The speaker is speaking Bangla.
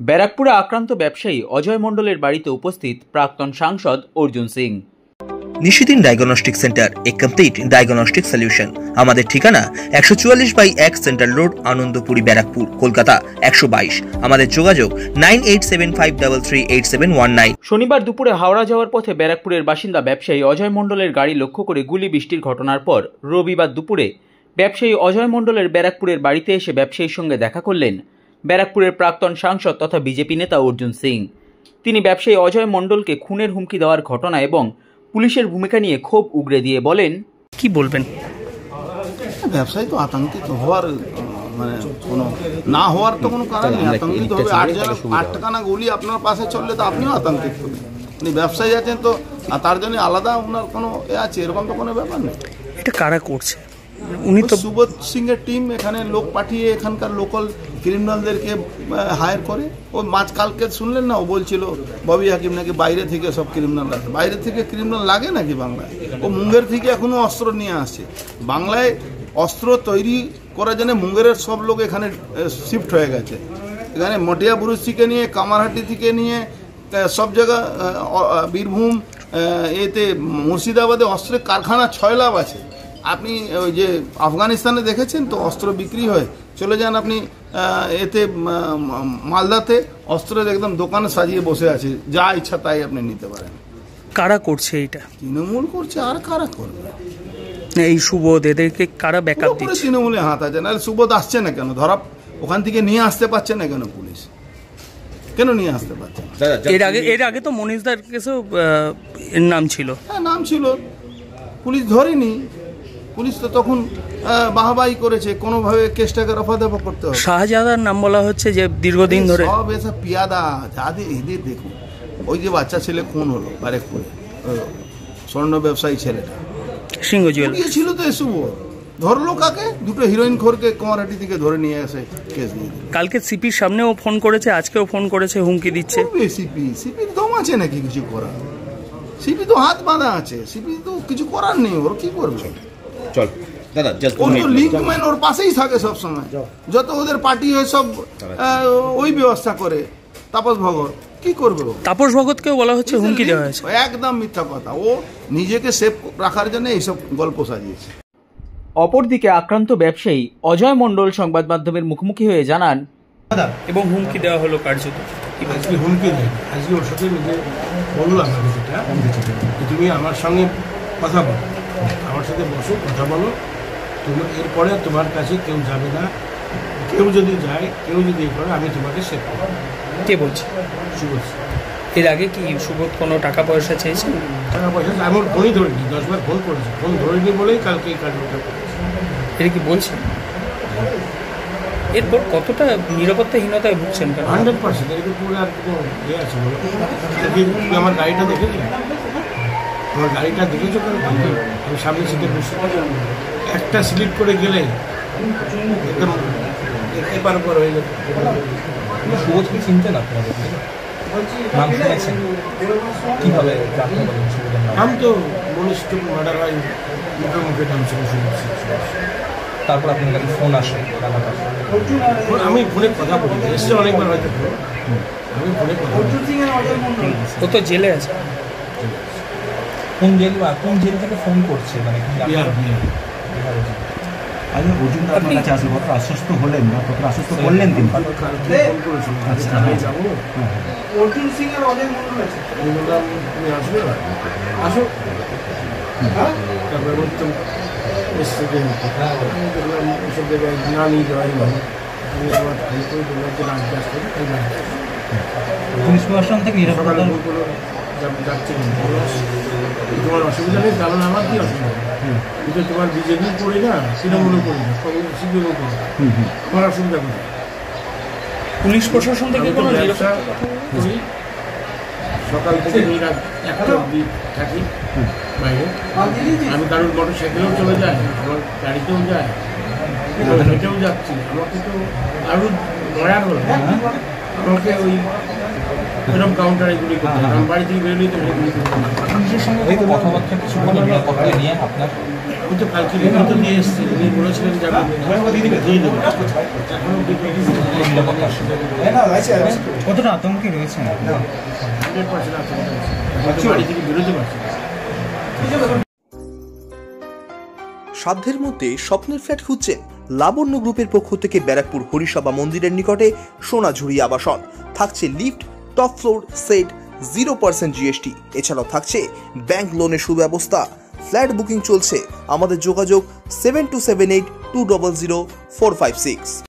ব্যারাকপুরে আক্রান্ত ব্যবসায়ী অজয় মণ্ডলের বাড়িতে উপস্থিত প্রাক্তন সাংসদ অর্জুন সিং। নিশিদিন ডায়াগনস্টিক সেন্টার, এ কমপ্লিট ডায়াগনস্টিক সলিউশন। আমাদের ঠিকানা 144/1 সেন্ট্রাল রোড, আনন্দপুরি, ব্যারাকপুর, কলকাতা 122। আমাদের যোগাযোগ 9875338719। শনিবার দুপুরে হাওড়া যাওয়ার পথে ব্যারাকপুরের বাসিন্দা ব্যবসায়ী অজয় মণ্ডলের গাড়ি লক্ষ্য করে গুলি বৃষ্টির ঘটনার পর রবিবার দুপুরে ব্যবসায়ী অজয় মণ্ডলের ব্যারাকপুরের বাড়িতে এসে ব্যবসায়ীর সঙ্গে দেখা করলেন ব্যারাকপুরের প্রাক্তন সাংসদ তথা বিজেপি নেতা অর্জুন সিং। তিনি ব্যবসায়ী অজয় মণ্ডলকে খুনের হুমকি দেওয়ার ঘটনা এবং পুলিশের ভূমিকা নিয়ে ক্ষোভ উগরে দিয়ে বলেন, কি বলবেন? ব্যবসায়ী তো আতঙ্কিত হওয়ার মানে কোনো না হওয়ার তো কোনো কারণ নেই। আতঙ্কিত হবে। 8 টাকা গুলি আপনার পাশে চললে তো আপনিও আতঙ্কিত হবেন। উনি ব্যবসায়ী আছেন তো তার জন্য আলাদা ওনার কোনো আছে, এরকম তো কোনো ব্যাপার নেই। এটা কারা করছে? উনি তো সুবোধ সিং এর টিম এখানে লোক পাঠিয়ে এখানকার লোকাল ক্রিমিনালদেরকে হায়ার করে। ও কালকে শুনলেন না, ও বলছিল ববি হাকিম নাকি বাইরে থেকে সব ক্রিমিনাল লাগে। বাইরে থেকে ক্রিমিনাল লাগে নাকি বাংলায়? ও মুঙ্গের থেকে এখনো অস্ত্র নিয়ে আসছে। বাংলায় অস্ত্র তৈরি করার জন্য মুঙ্গেরের সব লোক এখানে শিফট হয়ে গেছে। এখানে মটিয়া বুরুচিকে নিয়ে, কামারহাটি থেকে নিয়ে সব জায়গা, বীরভূম, এতে মুর্শিদাবাদে অস্ত্রের কারখানা 6 লাখ আছে। আপনি ওই যে আফগানিস্তানে দেখেছেন তো অস্ত্র বিক্রি হয়, চলে যান আপনি এতে মালদাতে অস্ত্রের একদম দোকানে সাজিয়ে বসে আছে, যা ইচ্ছা তাই আপনি নিতে পারেন। কারা করছে এটা? তৃণমূল করছে। আর কারা করবে? এই সুবোধ, এদেরকে কারা ব্যাকআপ দিচ্ছে? তৃণমূলে হাত আছে। নাহলে সুবোধ আসছে না কেন? ধরা ওখান থেকে নিয়ে আসতে পারছে না কেন পুলিশ? কেন নিয়ে আসতে পারছে না? এর আগে তো মনীষদার কাছেও এর নাম ছিল। হ্যাঁ, নাম ছিল, পুলিশ ধরেনি। পুলিশ তো তখন বাহাবাহি করেছে, কোনোভাবে কেসটাকে রফাদফা করতে হবে। শাহজাদার নাম বলা হচ্ছে যে দীর্ঘদিন ধরে সব এসব পিয়াদা যাদের, এদের দেখুন, ওই যে বাচ্চা ছেলে খুন হলো ব্যারাকপুরে, স্বর্ণ ব্যবসায়ী ছেলেটা সিংহ জুয়েল ছিল তো, এসব ধরলো কাকে? দুটো হিরোইন খোরকে কুমারহাটি থেকে ধরে নিয়ে আসে, কেস দিয়ে। কালকে সিপির সামনেও ফোন করেছে, আজকেও ফোন করেছে, হুমকি দিচ্ছে। সিপির দম আছে নাকি কিছু করার? সিপি তো হাত বাঁধা আছে, সিপি তো কিছু করার নেই। ওর কি করবে? চল দাদা, ওর তো লিঙ্কম্যান ওর পাশেই থাকে সব সময়। যত ওদের পার্টি হয় সব ওই ব্যবস্থা করে। তাপস ভগত কি করবে? তাপস ভগতকেও বলা হচ্ছে হুমকি দেওয়া হয়েছে। একদম মিথ্যা কথা। ও নিজেকে সেফ রাখার জন্য এইসব গল্প সাজিয়েছে। অপরদিকে আক্রান্ত ব্যবসায়ী অজয় মণ্ডল সংবাদ মাধ্যমের মুখোমুখি হয়ে জানান, এবং হুমকি দেওয়া হলো কার্যত। আজকে হুমকি নেই, আজকে ওর সাথে নিজে বললাম যেটা, তুমি আমার সঙ্গে কথা বলো, আমার সাথে বসো, কথা বলো। তোমার এরপরে তোমার কাছে কেউ যাবে না। কেউ যদি যায়, কেউ যদি এ করে, আমি তোমাকে সেভ করবো। কে বলছে? সুবোধ। এর আগে কি সুবোধ কোনো টাকা পয়সা চেয়েছে? টাকা পয়সা আমার ফোনই ধরিনি, 10 বার ফোন করেছে। ফোন ধরিনি বলেই কালকে এই কাজটা করেছে। এটা কি বলছে? এরপর কতটা নিরাপত্তাহীনতায় ভুগছেন? 100%। এর উপরে আর কোনো ইয়ে আছে বলো? আমার গাড়িটা দেখেছো? আমার গাড়িটা দেখেছো কেন? আমি সামনে সিটে বসে, একটা স্লিপ করে গেলে একদম এপার ওপর হয়ে যেত। সুবোধকে চিনতেন আপনাদের? নাম শুনেছেন? কীভাবে? নাম তো মনীষ মার্ডার হয়, মুখে মুখে নাম ছিল সুবোধ। তারপর আপনার কাছে ফোন আসে? আমি ফোনে কথা বলি, এসছে অনেকবার হয়তো ফোন, আমি ফোনে কথা বলি। ও তো জেলে আছে। কোন জেল থেকে ফোন করছে? মানে বিহার। আগে অর্জুন আপনার কাছে আসলে কত আশ্বস্ত হলেন বা কত আশ্বস্ত করলেন তিনি? ফোন করেছিল, আমি যাবো। অর্জুন সিং এর অজয় মণ্ডল আছে, আমি বললাম তুমি আসবে, আসো। তারপরে বলতাম এসছে, দেখলাম এসব জায়গায় না নিয়ে যাওয়াই ভালো। আমি আবার ভাই করে বললাম যে রাত ব্যাস করি, তাই রাত পুলিশ প্রশাসন থেকে সকালে ফোন করলো, যাচ্ছে তোমার অসুবিধা নেই? কারণ আমার কি অসুবিধা? কিন্তু তোমার বিজেপি করি না, তৃণমূলও করি না, সিপিএমও করি না, আমার অসুবিধা করি। পুলিশ প্রশাসন থেকে কোনো ব্যবসা করি, সকাল থেকে রাত 1টা অবধি থাকি বাইরে। আমি কারোর মোটর সাইকেলেও চলে যাই, আমার গাড়িতেও যাই, হেঁটেও যাচ্ছি। আমাকে তো আরও নয়ার হলো, আমাকে ওই এরকম কাউন্টার এগুলি করতে হবে। বাড়ি থেকে বেরোলেই তো পুলিশের সঙ্গে কথাবার্তা কিছু বলেন নিয়ে আপনার? আমি তো কালকে লিখিত দিয়ে এসেছি, উনি বলেছিলেন যে দিয়ে দেবো। কতটা আতঙ্কে রয়েছে? 100% আছে, বাড়ি থেকে বেরোতে পারছি না। সাধ্যের মধ্যে স্বপ্নের ফ্ল্যাট খুঁজছেন? লাবণ্য গ্রুপের পক্ষ থেকে ব্যারাকপুর হরিসভা মন্দিরের নিকটে সোনাঝুরি আবাসন। থাকছে lift, top floor, set, 0% GST। এছাড়াও থাকছে ব্যাংক লোনের সুব্যবস্থা। ফ্ল্যাট বুকিং চলছে। আমাদের যোগাযোগ 7278 200 456।